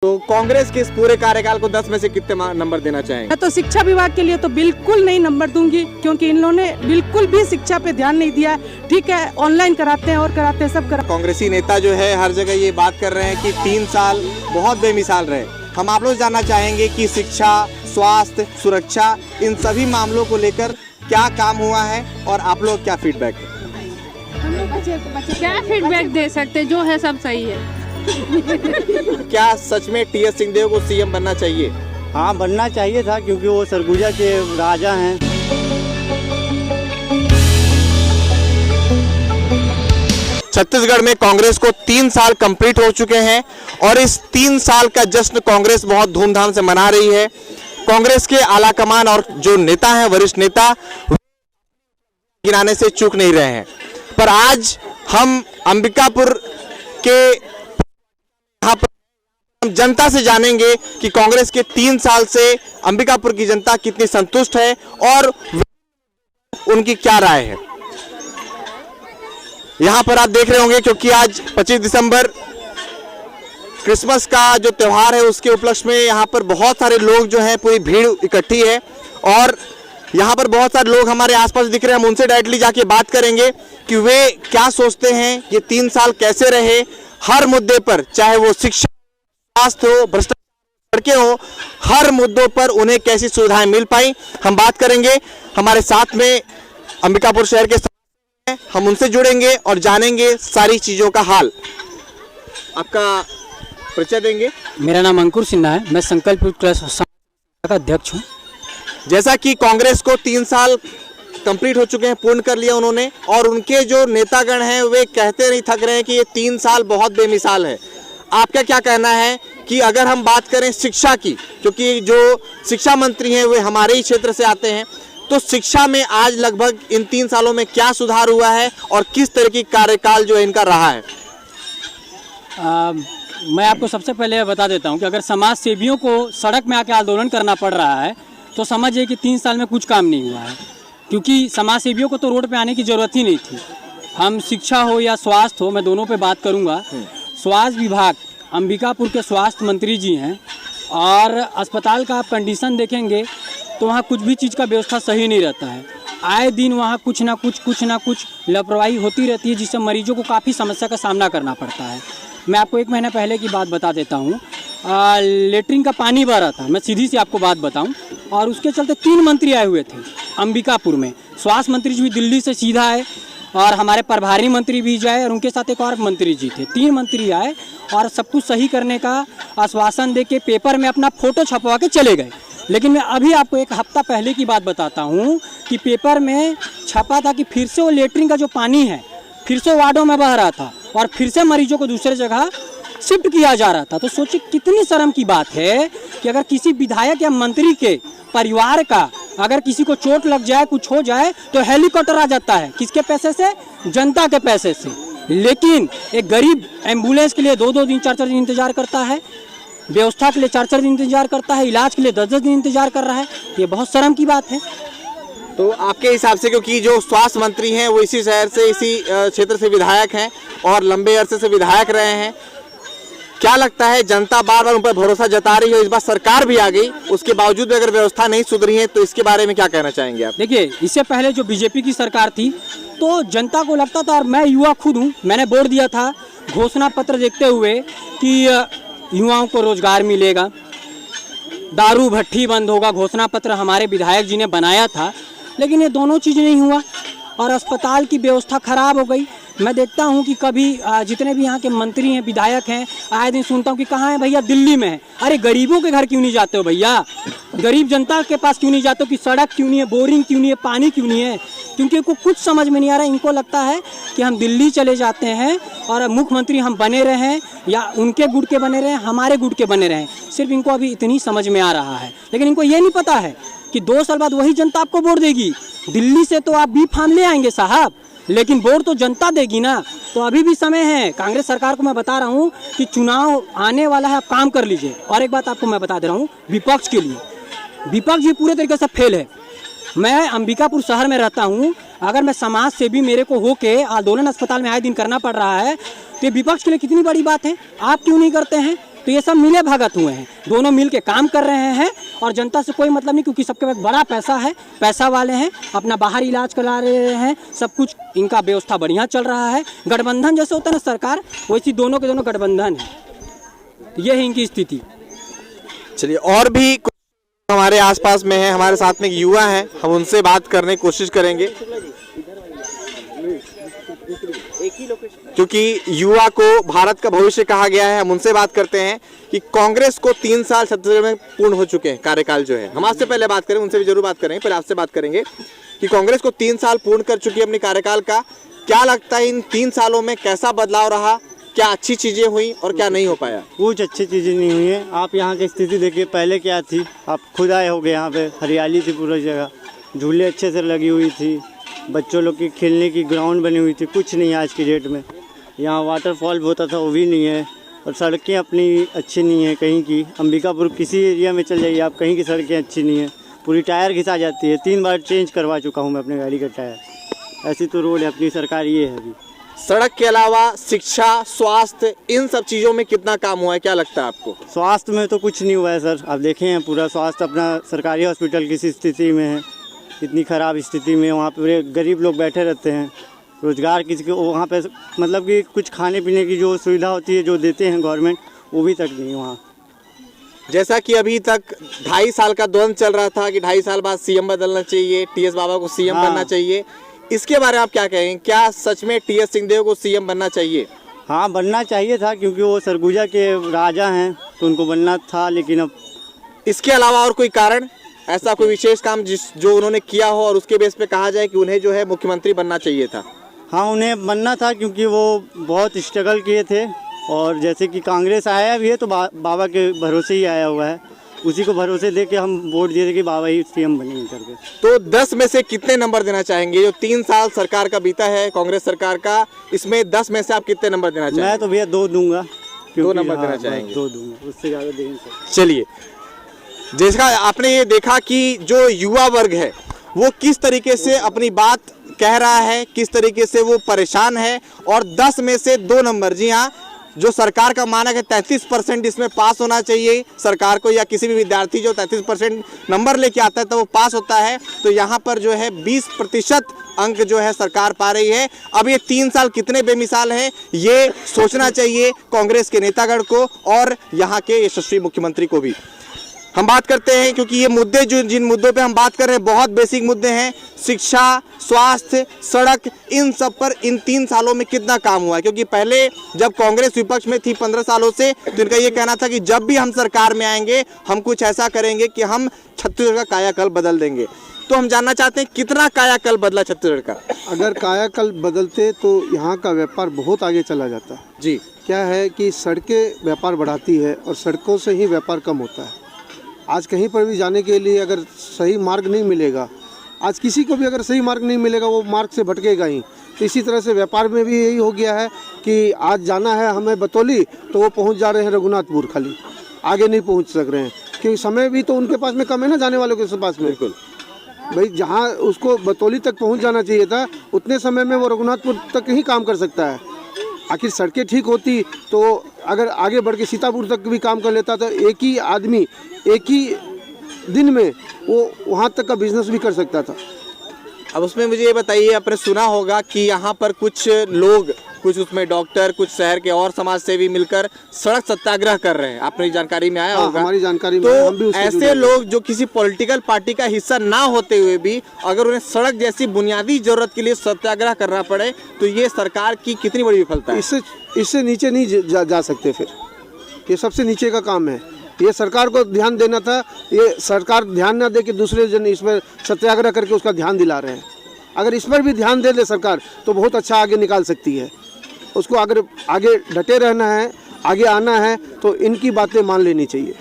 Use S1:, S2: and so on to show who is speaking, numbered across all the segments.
S1: तो कांग्रेस के इस पूरे कार्यकाल को 10 में से कितने नंबर देना चाहेंगे?
S2: मैं तो शिक्षा विभाग के लिए तो बिल्कुल नहीं नंबर दूंगी, क्योंकि इन्होंने बिल्कुल भी शिक्षा पे ध्यान नहीं दिया। ठीक है, ऑनलाइन कराते हैं और कराते हैं, सब
S1: कांग्रेसी नेता जो है हर जगह ये बात कर रहे हैं कि 3 साल बहुत बेमिसाल रहे। हम आप लोग जानना चाहेंगे कि शिक्षा, स्वास्थ्य, सुरक्षा, इन सभी मामलों को लेकर क्या काम हुआ है और आप लोग क्या फीडबैक है?
S3: क्या फीडबैक दे सकते, जो है सब सही है।
S1: क्या सच में टी.एस. सिंहदेव को सीएम बनना चाहिए?
S4: हाँ, बनना चाहिए था, क्योंकि वो सरगुजा के राजा हैं।
S1: छत्तीसगढ़ में कांग्रेस को 3 साल कंप्लीट हो चुके हैं और इस 3 साल का जश्न कांग्रेस बहुत धूमधाम से मना रही है। कांग्रेस के आला कमान और जो नेता हैं, वरिष्ठ नेता, गिनाने से चूक नहीं रहे हैं। पर आज हम अंबिकापुर के यहाँ पर हम जनता से जानेंगे कि कांग्रेस के 3 साल से अंबिकापुर की जनता कितनी संतुष्ट है और उनकी क्या राय है। यहाँ पर आप देख रहे होंगे, क्योंकि आज 25 दिसंबर क्रिसमस का जो त्यौहार है उसके उपलक्ष्य में यहाँ पर बहुत सारे लोग जो हैं, पूरी भीड़ इकट्ठी है और यहाँ पर बहुत सारे लोग हमारे आसपास दिख रहे हैं। हम उनसे डायरेक्टली जाके बात करेंगे कि वे क्या सोचते हैं, ये 3 साल कैसे रहे, हर मुद्दे पर, चाहे वो शिक्षा, स्वास्थ्य हो, भ्रष्टाचार, सड़कें हो, हर मुद्दों पर उन्हें कैसी सुविधाएं मिल पाई। हम बात करेंगे। हमारे साथ में अंबिकापुर शहर के हैं, हम उनसे जुड़ेंगे और जानेंगे सारी चीजों का हाल। आपका परिचय देंगे?
S5: मेरा नाम अंकुर सिन्हा है, मैं संकल्प ट्रस्ट का अध्यक्ष हूँ।
S1: जैसा कि कांग्रेस को 3 साल कंप्लीट हो चुके हैं, पूर्ण कर लिया उन्होंने, और उनके जो नेतागण हैं वे कहते नहीं थक रहे हैं कि ये 3 साल बहुत बेमिसाल है। आपका क्या कहना है कि अगर हम बात करें शिक्षा की, क्योंकि जो शिक्षा मंत्री हैं वे हमारे ही क्षेत्र से आते हैं, तो शिक्षा में आज लगभग इन 3 सालों में क्या सुधार हुआ है और किस तरह की कार्यकाल जो है इनका रहा है?
S5: मैं आपको सबसे पहले बता देता हूं कि अगर समाज सेवियों को सड़क में आके आंदोलन करना पड़ रहा है तो समझिए कि 3 साल में कुछ काम नहीं हुआ है, क्योंकि समाज सेवियों को तो रोड पे आने की ज़रूरत ही नहीं थी। हम शिक्षा हो या स्वास्थ्य हो, मैं दोनों पे बात करूंगा। स्वास्थ्य विभाग, अंबिकापुर के स्वास्थ्य मंत्री जी हैं, और अस्पताल का आप कंडीशन देखेंगे तो वहाँ कुछ भी चीज़ का व्यवस्था सही नहीं रहता है। आए दिन वहाँ कुछ ना कुछ लापरवाही होती रहती है, जिससे मरीजों को काफ़ी समस्या का सामना करना पड़ता है। मैं आपको 1 महीना पहले की बात बता देता हूँ। लेटरिन का पानी बह रहा था, मैं सीधी सी आपको बात बताऊँ, और उसके चलते 3 मंत्री आए हुए थे अंबिकापुर में। स्वास्थ्य मंत्री जी भी दिल्ली से सीधा आए और हमारे प्रभारी मंत्री भी जाए और उनके साथ एक और मंत्री जी थे। 3 मंत्री आए और सब कुछ सही करने का आश्वासन दे के पेपर में अपना फ़ोटो छपवा के चले गए। लेकिन मैं अभी आपको 1 हफ्ता पहले की बात बताता हूँ कि पेपर में छपा था कि फिर से वो लेटरिन का जो पानी है फिर से वार्डों में बह रहा था और फिर से मरीजों को दूसरे जगह शिफ्ट किया जा रहा था। तो सोचिए कितनी शर्म की बात है कि अगर किसी विधायक या मंत्री के परिवार का अगर किसी को चोट लग जाए, कुछ हो जाए, तो हेलीकॉप्टर आ जाता है। किसके पैसे से? जनता के पैसे से। लेकिन एक गरीब एम्बुलेंस के लिए 2-2 दिन, 4-4 दिन इंतजार करता है, व्यवस्था के लिए 4-4 दिन इंतजार करता है, इलाज के लिए 10-10 दिन इंतजार कर रहा है। ये बहुत शर्म की बात है।
S1: तो आपके हिसाब से, क्योंकि जो स्वास्थ्य मंत्री हैं वो इसी शहर से, इसी क्षेत्र से विधायक हैं और लंबे अरसे से विधायक रहे हैं, क्या लगता है जनता बार बार उन पर भरोसा जता रही है? इस बार सरकार भी आ गई, उसके बावजूद भी अगर व्यवस्था नहीं सुधरी है तो इसके बारे में क्या कहना चाहेंगे आप?
S5: देखिए, इससे पहले जो बीजेपी की सरकार थी तो जनता को लगता था, और मैं युवा खुद हूँ, मैंने वोट दिया था घोषणा पत्र देखते हुए कि युवाओं को रोजगार मिलेगा, दारू भट्टी बंद होगा। घोषणा पत्र हमारे विधायक जी ने बनाया था, लेकिन ये दोनों चीज़ नहीं हुआ और अस्पताल की व्यवस्था खराब हो गई। मैं देखता हूँ कि कभी जितने भी यहाँ के मंत्री हैं, विधायक हैं, आए दिन सुनता हूँ कि कहाँ है भैया? दिल्ली में है। अरे गरीबों के घर क्यों नहीं जाते हो भैया? गरीब जनता के पास क्यों नहीं जाते हो कि सड़क क्यों नहीं है, बोरिंग क्यों नहीं है, पानी क्यों नहीं है? क्योंकि इनको कुछ समझ में नहीं आ रहा। इनको लगता है कि हम दिल्ली चले जाते हैं और मुख्यमंत्री हम बने रहें या उनके गुट के बने रहें, हमारे गुट के बने रहें। सिर्फ इनको अभी इतनी समझ में आ रहा है, लेकिन इनको ये नहीं पता है कि 2 साल बाद वही जनता आपको वोट देगी। दिल्ली से तो आप भी फार्म ले आएंगे साहब, लेकिन वोट तो जनता देगी ना। तो अभी भी समय है। कांग्रेस सरकार को मैं बता रहा हूँ कि चुनाव आने वाला है, आप काम कर लीजिए। और एक बात आपको मैं बता दे रहा हूँ विपक्ष के लिए, विपक्ष भी पूरे तरीके से फेल है। मैं अंबिकापुर शहर में रहता हूँ, अगर मैं समाज सेवी मेरे को होके आंदोलन अस्पताल में आए दिन करना पड़ रहा है तो ये विपक्ष के लिए कितनी बड़ी बात है। आप क्यों नहीं करते हैं? तो ये सब मिले भगत हुए हैं, दोनों मिल के काम कर रहे हैं और जनता से कोई मतलब नहीं, क्योंकि सबके पास बड़ा पैसा है, पैसा वाले हैं, अपना बाहर इलाज करा रहे हैं, सब कुछ इनका व्यवस्था बढ़िया चल रहा है। गठबंधन जैसे होता है ना सरकार, वैसी दोनों के दोनों गठबंधन है, ये है इनकी स्थिति।
S1: चलिए, और भी कुछ हमारे आसपास में है, हमारे साथ में एक युवा है, हम उनसे बात करने की कोशिश करेंगे, क्योंकि युवा को भारत का भविष्य कहा गया है। हम उनसे बात करते हैं कि कांग्रेस को 3 साल छत्तीसगढ़ में पूर्ण हो चुके हैं, कार्यकाल जो है। हम आपसे पहले बात करें, उनसे भी जरूर बात करेंगे, पहले आपसे बात करेंगे कि कांग्रेस को 3 साल पूर्ण कर चुकी है अपने कार्यकाल का। क्या लगता है इन 3 सालों में कैसा बदलाव रहा, क्या अच्छी चीजें हुई और क्या नहीं हो पाया?
S4: कुछ अच्छी चीज़ें नहीं हुई है। आप यहाँ की स्थिति देखिए, पहले क्या थी, आप खुद आए होगे, यहाँ पे हरियाली थी पूरी जगह, झूले अच्छे से लगी हुई थी, बच्चों लोग की खेलने की ग्राउंड बनी हुई थी, कुछ नहीं है आज की डेट में। यहाँ वाटरफॉल होता था वो भी नहीं है, और सड़कें अपनी अच्छी नहीं है कहीं की। अंबिकापुर किसी एरिया में चल जाइए आप, कहीं की सड़कें अच्छी नहीं है, पूरी टायर घिसा जाती है। 3 बार चेंज करवा चुका हूँ मैं अपने गाड़ी का टायर। ऐसी तो रोड है अपनी सरकार, ये है अभी।
S1: सड़क के अलावा शिक्षा, स्वास्थ्य, इन सब चीजों में कितना काम हुआ है, क्या लगता है आपको?
S4: स्वास्थ्य में तो कुछ नहीं हुआ है सर। आप देखें हैं पूरा स्वास्थ्य अपना सरकारी हॉस्पिटल किस स्थिति में है, इतनी ख़राब स्थिति में। वहाँ पे गरीब लोग बैठे रहते हैं, रोज़गार किसी को वहाँ पे मतलब कि कुछ खाने पीने की जो सुविधा होती है जो देते हैं गवर्नमेंट, वो भी तक नहीं वहाँ।
S1: जैसा कि अभी तक 2.5 साल का द्वंद्व चल रहा था कि 2.5 साल बाद सीएम बदलना चाहिए, टीएस बाबा को सीएम
S4: हाँ।
S1: बनना चाहिए, इसके बारे में आप क्या कहेंगे? क्या सच में टीएस सिंहदेव को सीएम बनना चाहिए?
S4: हाँ, बनना चाहिए था, क्योंकि वो सरगुजा के राजा हैं तो उनको बनना था। लेकिन अब
S1: इसके अलावा और कोई कारण, ऐसा कोई विशेष काम जो उन्होंने किया हो और उसके बेस पे कहा जाए कि उन्हें जो है मुख्यमंत्री बनना चाहिए था?
S4: हाँ, उन्हें बनना था, क्योंकि वो बहुत स्ट्रगल किए थे। और जैसे कि कांग्रेस आया भी है तो बाबा के भरोसे ही आया हुआ है, उसी को भरोसे दे के हम वोट दिए थे कि बाबा ही सीएम बनेंगे करके।
S1: तो 10 में से कितने नंबर देना चाहेंगे? जो 3 साल सरकार का बीता है कांग्रेस सरकार का, इसमें 10 में से आप कितने नंबर देना चाहेंगे?
S4: मैं तो भैया 2 दूंगा।
S1: 2 नंबर देना चाहेंगे?
S4: 2 दूंगा, उससे ज़्यादा देंगे सर।
S1: चलिए, जैसा आपने ये देखा कि जो युवा वर्ग है वो किस तरीके से अपनी बात कह रहा है, किस तरीके से वो परेशान है, और 10 में से 2 नंबर, जी हाँ, जो सरकार का मानक है 33% इसमें पास होना चाहिए सरकार को, या किसी भी विद्यार्थी जो 33% नंबर लेके आता है तो वो पास होता है। तो यहाँ पर जो है 20% अंक जो है सरकार पा रही है। अब ये 3 साल कितने बेमिसाल हैं, ये सोचना चाहिए कांग्रेस के नेतागण को और यहाँ के यशस्वी मुख्यमंत्री को भी। हम बात करते हैं, क्योंकि ये मुद्दे जिन मुद्दों पे हम बात कर रहे हैं बहुत बेसिक मुद्दे हैं, शिक्षा, स्वास्थ्य, सड़क, इन सब पर इन 3 सालों में कितना काम हुआ है। क्योंकि पहले जब कांग्रेस विपक्ष में थी 15 सालों से, तो इनका ये कहना था कि जब भी हम सरकार में आएंगे हम कुछ ऐसा करेंगे कि हम छत्तीसगढ़ का कायाकल्प बदल देंगे। तो हम जानना चाहते हैं कितना कायाकल्प बदला छत्तीसगढ़ का?
S6: अगर कायाकल्प बदलते तो यहाँ का व्यापार बहुत आगे चला जाता
S1: जी।
S6: क्या है कि सड़कें व्यापार बढ़ाती है और सड़कों से ही व्यापार कम होता है। आज कहीं पर भी जाने के लिए अगर सही मार्ग नहीं मिलेगा, आज किसी को भी अगर सही मार्ग नहीं मिलेगा वो मार्ग से भटकेगा ही। तो इसी तरह से व्यापार में भी यही हो गया है कि आज जाना है हमें बतौली तो वो पहुंच जा रहे हैं रघुनाथपुर, खाली आगे नहीं पहुंच सक रहे हैं, क्योंकि समय भी तो उनके पास में कम है ना, जाने वालों के पास में। बिल्कुल भाई, जहाँ उसको बतौली तक पहुँच जाना चाहिए था उतने समय में वो रघुनाथपुर तक ही काम कर सकता है। आखिर सड़कें ठीक होती तो अगर आगे बढ़ के सीतापुर तक भी काम कर लेता तो एक ही आदमी एक ही दिन में वो वहाँ तक का बिजनेस भी कर सकता था।
S1: अब उसमें मुझे ये बताइए, आपने सुना होगा कि यहाँ पर कुछ लोग, कुछ उसमें डॉक्टर, कुछ शहर के और समाज सेवी मिलकर सड़क सत्याग्रह कर रहे हैं, आपने जानकारी में आया होगा?
S6: हमारी जानकारी में
S1: तो
S6: हम भी उससे
S1: ऐसे लोग जो किसी पॉलिटिकल पार्टी का हिस्सा ना होते हुए भी अगर उन्हें सड़क जैसी बुनियादी जरूरत के लिए सत्याग्रह करना पड़े तो ये सरकार की कितनी बड़ी विफलता है।
S6: इससे नीचे नहीं जा सकते, फिर ये सबसे नीचे का काम है। ये सरकार को ध्यान देना था, ये सरकार ध्यान ना दे के दूसरे जन इस पर सत्याग्रह करके उसका ध्यान दिला रहे हैं। अगर इस पर भी ध्यान दे सरकार तो बहुत अच्छा आगे निकाल सकती है। उसको अगर आगे डटे रहना है, आगे आना है तो इनकी बातें मान लेनी चाहिए।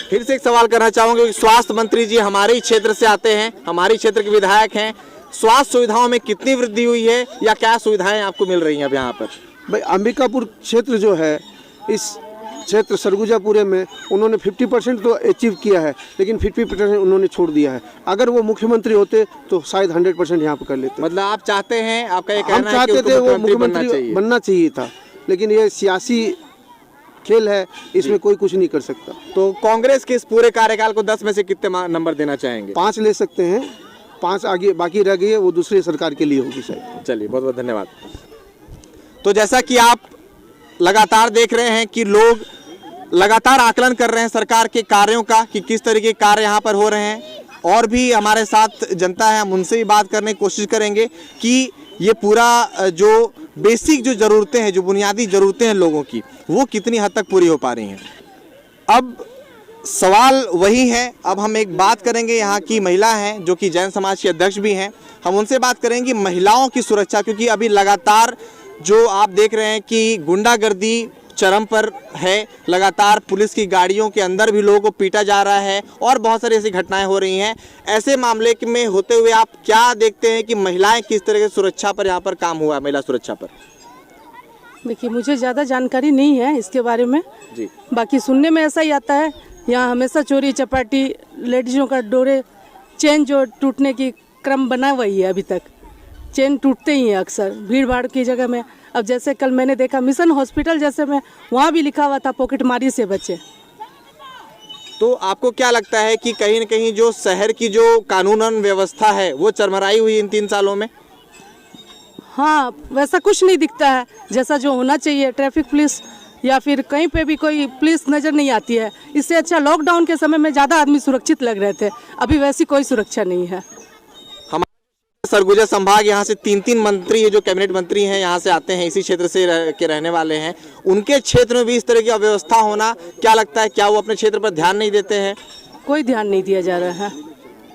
S1: फिर से एक सवाल करना चाहूँगा कि स्वास्थ्य मंत्री जी हमारे ही क्षेत्र से आते हैं, हमारे क्षेत्र के विधायक हैं, स्वास्थ्य सुविधाओं में कितनी वृद्धि हुई है या क्या सुविधाएं आपको मिल रही हैं अब यहाँ पर?
S6: भाई, अंबिकापुर क्षेत्र जो है, इस क्षेत्र सरगुजापुरे में उन्होंने 50% तो अचीव किया है, लेकिन 50% उन्होंने छोड़ दिया है। अगर वो मुख्यमंत्री होते तो शायद 100% यहाँ पर कर लेते।
S1: मतलब आप चाहते हैं, आपका ये कहना
S6: हम
S1: है कि
S6: चाहते थे वो
S1: मुख्यमंत्री
S6: बनना चाहिए था, लेकिन ये सियासी खेल है, इसमें कोई कुछ नहीं कर सकता।
S1: तो कांग्रेस के इस पूरे कार्यकाल को 10 में से कितने नंबर देना चाहेंगे?
S6: 5 ले सकते हैं, 5 आगे बाकी रह गई है, वो दूसरी सरकार के लिए होगी शायद।
S1: चलिए, बहुत बहुत धन्यवाद। तो जैसा कि आप लगातार देख रहे हैं कि लोग लगातार आकलन कर रहे हैं सरकार के कार्यों का कि किस तरीके के कार्य यहाँ पर हो रहे हैं, और भी हमारे साथ जनता है, हम उनसे भी बात करने की कोशिश करेंगे कि ये पूरा जो बेसिक जो ज़रूरतें हैं, जो बुनियादी ज़रूरतें हैं लोगों की, वो कितनी हद तक पूरी हो पा रही हैं। अब सवाल वही है, अब हम एक बात करेंगे, यहाँ की महिला हैं जो कि जैन समाज की अध्यक्ष भी हैं, हम उनसे बात करेंगे महिलाओं की सुरक्षा, क्योंकि अभी लगातार जो आप देख रहे हैं कि गुंडागर्दी चरम पर है, लगातार पुलिस की गाड़ियों के अंदर भी लोगों को पीटा जा रहा है और बहुत सारी ऐसी घटनाएं हो रही हैं। ऐसे मामले में होते हुए आप क्या देखते हैं कि महिलाएं किस तरह की सुरक्षा पर यहाँ पर काम हुआ है, महिला सुरक्षा पर?
S2: देखिए, मुझे ज़्यादा जानकारी नहीं है इसके बारे में
S1: जी।
S2: बाकी सुनने में ऐसा ही आता है, यहाँ हमेशा चोरी चपाटी, लेडीज़ों का डोरे चेन जो टूटने की क्रम बना हुई है, अभी तक चेन टूटते ही हैं अक्सर भीड़ भाड़ की जगह में। अब जैसे कल मैंने देखा मिशन हॉस्पिटल जैसे में, वहाँ भी लिखा हुआ था पॉकेटमारी से बचे।
S1: तो आपको क्या लगता है कि कहीं न कहीं जो शहर की जो कानूनन व्यवस्था है वो चरमराई हुई इन 3 सालों में?
S2: हाँ, वैसा कुछ नहीं दिखता है जैसा जो होना चाहिए। ट्रैफिक पुलिस या फिर कहीं पे भी कोई पुलिस नज़र नहीं आती है। इससे अच्छा लॉकडाउन के समय में ज़्यादा आदमी सुरक्षित लग रहे थे, अभी वैसी कोई सुरक्षा नहीं है।
S1: सरगुजा संभाग यहाँ से 3 मंत्री जो कैबिनेट मंत्री हैं यहाँ से आते हैं, इसी क्षेत्र से के रहने वाले हैं, उनके क्षेत्र में भी इस तरह की अव्यवस्था होना, क्या लगता है क्या वो अपने क्षेत्र पर ध्यान नहीं देते हैं?
S2: कोई ध्यान नहीं दिया जा रहा है।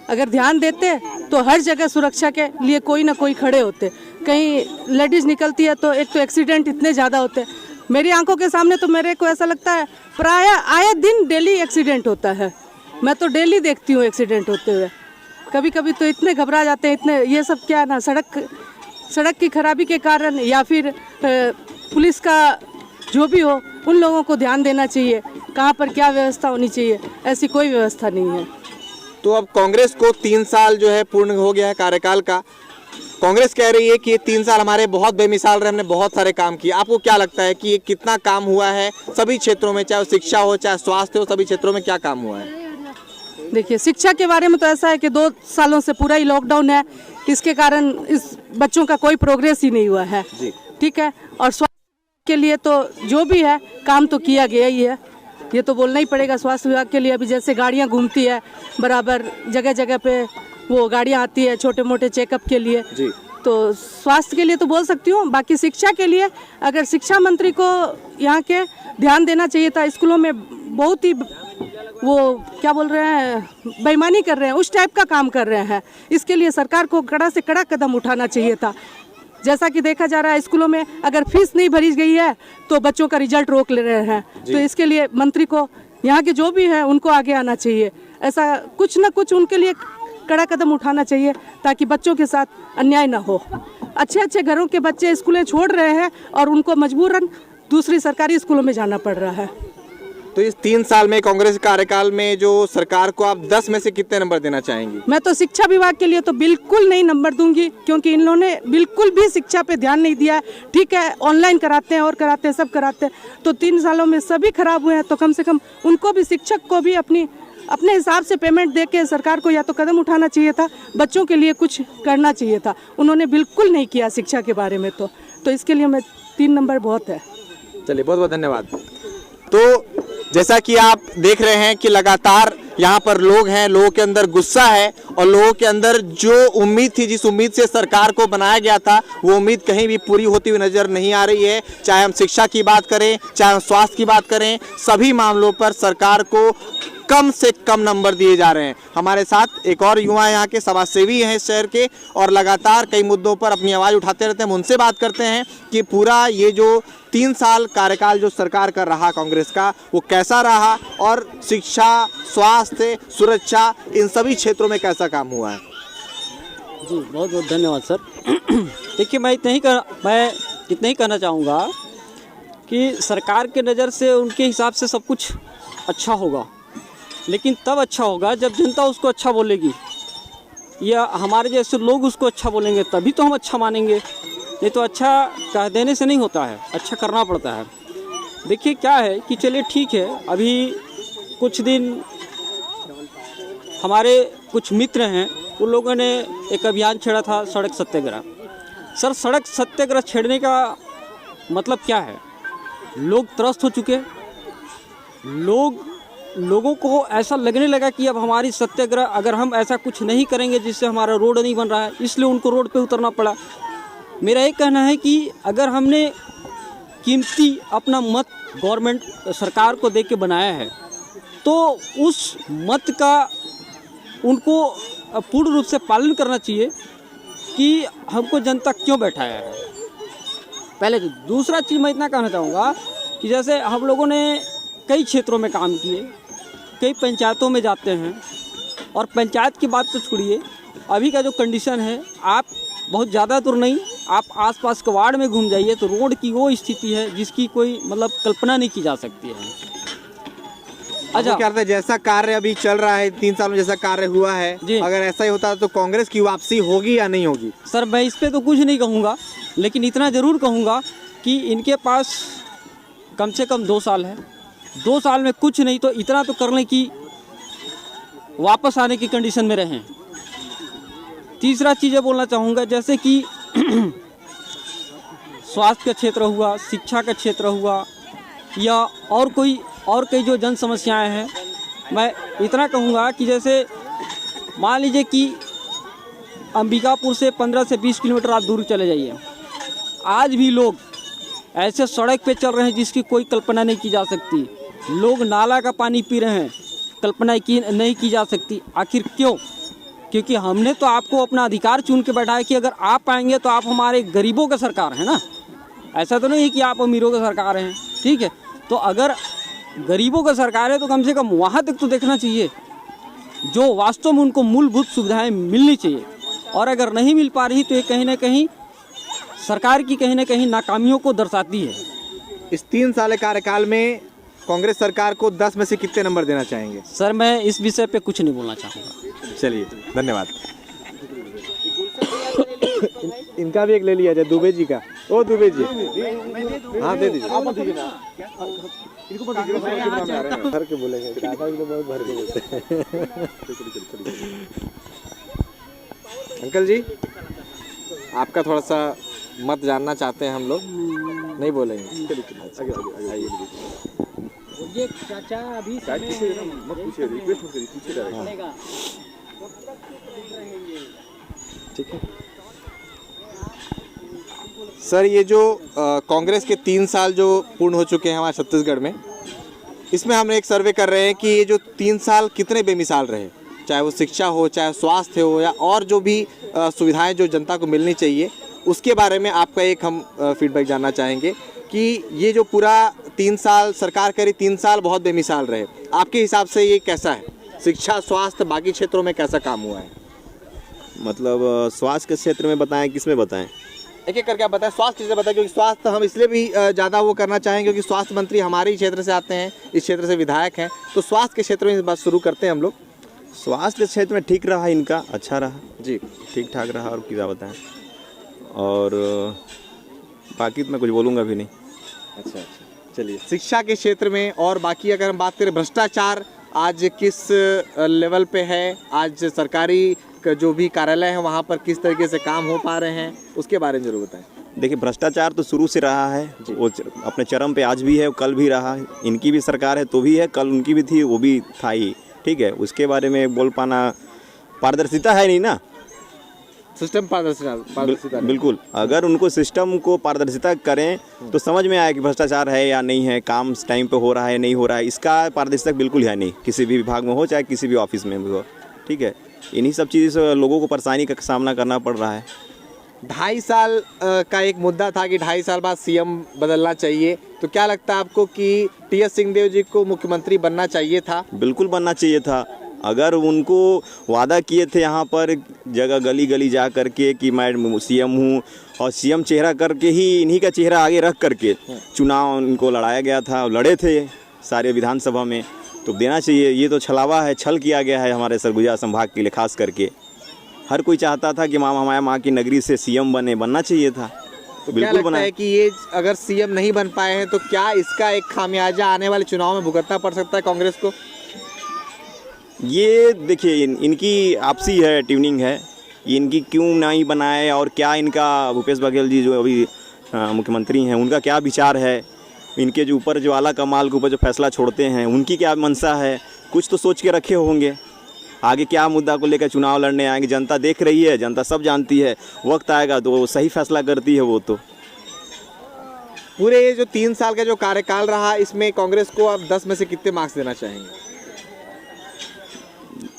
S2: अगर ध्यान देते तो हर जगह सुरक्षा के लिए कोई ना कोई खड़े होते। कहीं लेडीज़ निकलती है तो एक तो एक्सीडेंट इतने ज़्यादा होते हैं, मेरी आंखों के सामने तो मेरे को ऐसा लगता है प्राय आए दिन डेली एक्सीडेंट होता है। मैं तो डेली देखती हूँ एक्सीडेंट होते हुए। कभी कभी तो इतने घबरा जाते हैं, इतने ये सब क्या है ना, सड़क की खराबी के कारण या फिर पुलिस का जो भी हो, उन लोगों को ध्यान देना चाहिए कहाँ पर क्या व्यवस्था होनी चाहिए। ऐसी कोई व्यवस्था नहीं है।
S1: तो अब कांग्रेस को 3 साल जो है पूर्ण हो गया है कार्यकाल का। कांग्रेस कह रही है कि ये 3 साल हमारे बहुत बेमिसाल रहे, हमने बहुत सारे काम किए। आपको क्या लगता है कि ये कितना काम हुआ है सभी क्षेत्रों में, चाहे शिक्षा हो चाहे स्वास्थ्य हो, सभी क्षेत्रों में क्या काम हुआ है?
S2: देखिए, शिक्षा के बारे में तो ऐसा है कि 2 सालों से पूरा ही लॉकडाउन है, इसके कारण इस बच्चों का कोई प्रोग्रेस ही नहीं हुआ है। ठीक है, और स्वास्थ्य के लिए तो जो भी है काम तो किया गया ही है, ये तो बोलना ही पड़ेगा। स्वास्थ्य विभाग के लिए अभी जैसे गाड़ियां घूमती है बराबर, जगह जगह पे वो गाड़ियां आती है छोटे मोटे चेकअप के लिए जी। तो स्वास्थ्य के लिए तो बोल सकती हूँ। बाकी शिक्षा के लिए अगर शिक्षा मंत्री को यहाँ के ध्यान देना चाहिए था। स्कूलों में बहुत ही वो क्या बोल रहे हैं, बेईमानी कर रहे हैं, उस टाइप का काम कर रहे हैं। इसके लिए सरकार को कड़ा से कड़ा कदम उठाना चाहिए था। जैसा कि देखा जा रहा है स्कूलों में अगर फीस नहीं भरी गई है तो बच्चों का रिजल्ट रोक ले रहे हैं। तो इसके लिए मंत्री को, यहाँ के जो भी हैं, उनको आगे आना चाहिए। ऐसा कुछ ना कुछ उनके लिए कड़ा कदम उठाना चाहिए ताकि बच्चों के साथ अन्याय ना हो। अच्छे अच्छे घरों के बच्चे स्कूलें छोड़ रहे हैं और उनको मजबूरन दूसरी सरकारी स्कूलों में जाना पड़ रहा है।
S1: तो इस 3 साल में कांग्रेस कार्यकाल में जो सरकार को आप 10 में से कितने नंबर देना चाहेंगी?
S2: मैं तो शिक्षा विभाग के लिए तो बिल्कुल नहीं नंबर दूंगी, क्योंकि इन्होंने बिल्कुल भी शिक्षा पे ध्यान नहीं दिया। ठीक है, ऑनलाइन कराते हैं और कराते हैं, सब कराते हैं, तो 3 सालों में सभी खराब हुए हैं। तो कम से कम उनको भी, शिक्षक को भी अपने हिसाब से पेमेंट दे के सरकार को या तो कदम उठाना चाहिए था, बच्चों के लिए कुछ करना चाहिए था। उन्होंने बिल्कुल नहीं किया शिक्षा के बारे में। तो इसके लिए मैं 3 नंबर बहुत है।
S1: चलिए, बहुत बहुत धन्यवाद। तो जैसा कि आप देख रहे हैं कि लगातार यहाँ पर लोग हैं, लोगों के अंदर गुस्सा है और लोगों के अंदर जो उम्मीद थी, जिस उम्मीद से सरकार को बनाया गया था, वो उम्मीद कहीं भी पूरी होती हुई नजर नहीं आ रही है। चाहे हम शिक्षा की बात करें, चाहे हम स्वास्थ्य की बात करें, सभी मामलों पर सरकार को कम से कम नंबर दिए जा रहे हैं। हमारे साथ एक और युवा यहाँ के समाजसेवी हैं इस शहर के और लगातार कई मुद्दों पर अपनी आवाज़ उठाते रहते हैं। हम उनसे बात करते हैं कि पूरा ये जो 3 साल कार्यकाल जो सरकार कर रहा कांग्रेस का, वो कैसा रहा और शिक्षा, स्वास्थ्य, सुरक्षा, इन सभी क्षेत्रों में कैसा काम हुआ है।
S5: जी, बहुत बहुत धन्यवाद सर। देखिए, मैं इतना ही कहना चाहूँगा कि सरकार के नज़र से उनके हिसाब से सब कुछ अच्छा होगा, लेकिन तब अच्छा होगा जब जनता उसको अच्छा बोलेगी या हमारे जैसे लोग उसको अच्छा बोलेंगे, तभी तो हम अच्छा मानेंगे। नहीं तो अच्छा कह देने से नहीं होता है, अच्छा करना पड़ता है। देखिए क्या है कि चलिए ठीक है, अभी कुछ दिन हमारे कुछ मित्र हैं, उन लोगों ने एक अभियान छेड़ा था सड़क सत्याग्रह। सर, सड़क सत्याग्रह छेड़ने का मतलब क्या है? लोग त्रस्त हो चुके, लोगों को ऐसा लगने लगा कि अब हमारी सत्याग्रह, अगर हम ऐसा कुछ नहीं करेंगे जिससे हमारा रोड नहीं बन रहा है, इसलिए उनको रोड पे उतरना पड़ा। मेरा एक कहना है कि अगर हमने कीमती अपना मत गवर्नमेंट सरकार को दे के बनाया है, तो उस मत का उनको पूर्ण रूप से पालन करना चाहिए कि हमको जनता क्यों बैठाया है। पहले तो दूसरा चीज़ मैं इतना कहना चाहूँगा कि जैसे हम लोगों ने कई क्षेत्रों में काम किए, कई पंचायतों में जाते हैं, और पंचायत की बात तो छोड़िए, अभी का जो कंडीशन है, आप बहुत ज़्यादा दूर नहीं, आप आसपास के वार्ड में घूम जाइए तो रोड की वो स्थिति है जिसकी कोई मतलब कल्पना नहीं की जा सकती है।
S1: अच्छा, क्या लगता है जैसा कार्य अभी चल रहा है, 3 साल में जैसा कार्य हुआ है, अगर ऐसा ही होता तो कांग्रेस की वापसी होगी या नहीं होगी?
S5: सर, मैं इस पे तो कुछ नहीं कहूँगा, लेकिन इतना ज़रूर कहूँगा कि इनके पास कम से कम 2 साल है। 2 साल में कुछ नहीं तो इतना तो करने की, वापस आने की कंडीशन में रहें। तीसरा चीज़ बोलना चाहूँगा, जैसे कि स्वास्थ्य का क्षेत्र हुआ, शिक्षा का क्षेत्र हुआ, या और कई जो जन समस्याएं हैं, मैं इतना कहूँगा कि जैसे मान लीजिए कि अंबिकापुर से 15 से 20 किलोमीटर आप दूर चले जाइए, आज भी लोग ऐसे सड़क पे चल रहे हैं जिसकी कोई कल्पना नहीं की जा सकती। लोग नाला का पानी पी रहे हैं, कल्पना नहीं की जा सकती। आखिर क्यों? क्योंकि हमने तो आपको अपना अधिकार चुन के बैठा है कि अगर आप आएंगे तो आप हमारे गरीबों का सरकार है ना, ऐसा तो नहीं है कि आप अमीरों का सरकार हैं। ठीक है, तो अगर गरीबों का सरकार है तो कम से कम वहाँ तक तो देखना चाहिए जो वास्तव में उनको मूलभूत सुविधाएं मिलनी चाहिए, और अगर नहीं मिल पा रही तो ये कहीं ना कहीं सरकार की कहीं ना कहीं नाकामियों को दर्शाती है।
S1: इस 3 साल कार्यकाल में कांग्रेस सरकार को 10 में से कितने नंबर देना चाहेंगे?
S5: सर, मैं इस विषय पे कुछ नहीं बोलना चाहूँगा।
S1: चलिए, धन्यवाद। इनका भी एक ले लिया जाए, दुबे जी का। ओ दुबे जी, हाँ दे दीजिए। भर के बोलेंगे, बहुत भर के बोलते हैं। अंकल जी, आपका थोड़ा सा मत जानना चाहते हैं हम लोग, नहीं बोलेंगे?
S5: ये चाचा अभी
S1: ठीक है सर, ये जो कांग्रेस के 3 साल जो पूर्ण हो चुके हैं हमारे छत्तीसगढ़ में, इसमें हम एक सर्वे कर रहे हैं कि ये जो 3 साल कितने बेमिसाल रहे, चाहे वो शिक्षा हो, चाहे स्वास्थ्य हो, या और जो भी सुविधाएं जो जनता को मिलनी चाहिए, उसके बारे में आपका एक हम फीडबैक जानना चाहेंगे कि ये जो पूरा 3 साल सरकार करी, 3 साल बहुत बेमिसाल रहे। आपके हिसाब से ये कैसा है? शिक्षा, स्वास्थ्य, बाकी क्षेत्रों में कैसा काम हुआ है?
S7: मतलब स्वास्थ्य के क्षेत्र में बताएं, किस में बताएं?
S1: एक एक करके आप बताएं। स्वास्थ्य क्षेत्र बताएं, क्योंकि स्वास्थ्य हम इसलिए भी ज़्यादा वो करना चाहेंगे क्योंकि स्वास्थ्य मंत्री हमारे ही क्षेत्र से आते हैं, इस क्षेत्र से विधायक हैं, तो स्वास्थ्य के क्षेत्र में इस बात शुरू करते हैं हम लोग।
S7: स्वास्थ्य के क्षेत्र में ठीक रहा, इनका अच्छा रहा
S1: जी,
S7: ठीक ठाक रहा, और क्या बताएं। और बाकी तो मैं कुछ बोलूँगा भी नहीं।
S1: अच्छा, चलिए। शिक्षा के क्षेत्र में और बाकी अगर हम बात करें, भ्रष्टाचार आज किस लेवल पे है? आज सरकारी जो भी कार्यालय है वहाँ पर किस तरीके से काम हो पा रहे हैं, उसके बारे में जरूर बताएं।
S7: देखिए, भ्रष्टाचार तो शुरू से रहा है, वो अपने चरम पे आज भी है, कल भी रहा। इनकी भी सरकार है तो भी है, कल उनकी भी थी, वो भी था ही। ठीक है, उसके बारे में बोल पाना, पारदर्शिता है नहीं ना,
S1: सिस्टम पारदर्शिता
S7: बिल्कुल। अगर उनको सिस्टम को पारदर्शिता करें तो समझ में आए कि भ्रष्टाचार है या नहीं है, काम टाइम पे हो रहा है नहीं हो रहा है। इसका पारदर्शिता बिल्कुल है नहीं, किसी भी विभाग में हो, चाहे किसी भी ऑफिस में भी हो। ठीक है, इन्हीं सब चीज़ों से लोगों को परेशानी का सामना करना पड़ रहा है।
S1: 2.5 साल का एक मुद्दा था कि 2.5 साल बाद सीएम बदलना चाहिए, तो क्या लगता है आपको कि टी.एस. सिंहदेव जी को मुख्यमंत्री बनना चाहिए था?
S7: बिल्कुल बनना चाहिए था। अगर उनको वादा किए थे यहाँ पर जगह गली गली जा करके कि मैं सीएम हूँ, और सीएम चेहरा करके ही इन्हीं का चेहरा आगे रख करके चुनाव उनको लड़ाया गया था, लड़े थे सारे विधानसभा में, तो देना चाहिए। ये तो छलावा है, छल किया गया है हमारे सरगुजा संभाग के लिए खास करके। हर कोई चाहता था कि हमारे माँ की नगरी से सीएम बनना चाहिए था,
S1: तो क्या
S7: बिल्कुल
S1: लगता
S7: बनाए।
S1: है कि ये अगर सीएम नहीं बन पाए हैं तो क्या इसका एक खामियाजा आने वाले चुनाव में भुगतना पड़ सकता है कांग्रेस को?
S7: ये देखिए इनकी आपसी है, ट्यूनिंग है, ये इनकी क्यों नहीं बनाए और क्या इनका भूपेश बघेल जी जो अभी मुख्यमंत्री हैं उनका क्या विचार है, इनके जो ऊपर जो आला कमाल के ऊपर जो फैसला छोड़ते हैं उनकी क्या मंशा है, कुछ तो सोच के रखे होंगे। आगे क्या मुद्दा को लेकर चुनाव लड़ने आएंगे, जनता देख रही है, जनता सब जानती है, वक्त आएगा तो वो सही फैसला करती है। वो तो
S1: पूरे ये जो 3 साल का जो कार्यकाल रहा इसमें कांग्रेस को आप 10 में से कितने मार्क्स देना चाहेंगे?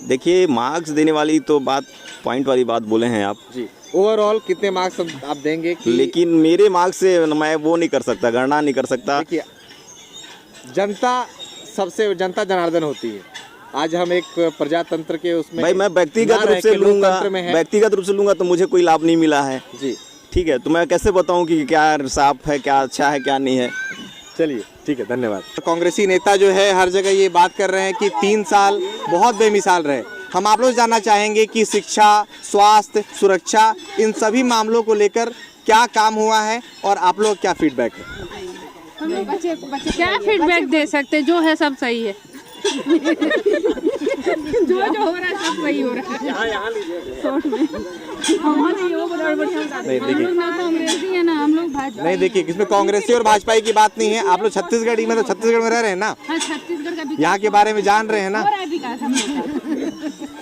S7: देखिए मार्क्स देने वाली तो बात पॉइंट वाली बात बोले हैं आप
S1: जी, ओवरऑल कितने मार्क्स आप देंगे कि
S7: लेकिन मेरे मार्क्स से मैं वो नहीं कर सकता, गणना नहीं कर सकता।
S1: देखिए जनता सबसे जनता जनार्दन होती है। आज हम एक प्रजातंत्र के उसमें
S7: भाई मैं व्यक्तिगत रूप से लूंगा, व्यक्तिगत रूप से लूंगा तो मुझे कोई लाभ नहीं मिला है
S1: जी,
S7: ठीक है, तो मैं कैसे बताऊं कि क्या साफ है, क्या अच्छा है, क्या नहीं है।
S1: चलिए ठीक है, धन्यवाद। कांग्रेसी नेता जो है हर जगह ये बात कर रहे हैं कि 3 साल बहुत बेमिसाल रहे। हम आप लोग जानना चाहेंगे कि शिक्षा, स्वास्थ्य, सुरक्षा इन सभी मामलों को लेकर क्या काम हुआ है और आप लोग क्या फीडबैक है?
S3: हम लोग क्या फीडबैक दे सकते, जो है सब सही है। जो हो रहा है सब सही हो रहा है।
S1: नहीं देखिए,
S3: हम लोग कांग्रेसी है ना, हम लोग भाजपा।
S1: नहीं देखिए, इसमें कांग्रेसी और भाजपा की बात नहीं है। आप लोग छत्तीसगढ़ी में तो छत्तीसगढ़ में रह रहे हैं ना,
S3: हाँ, छत्तीसगढ़ का
S1: यहाँ के बारे में जान रहे हैं ना।
S3: हो रहा है विकास हम लोग का।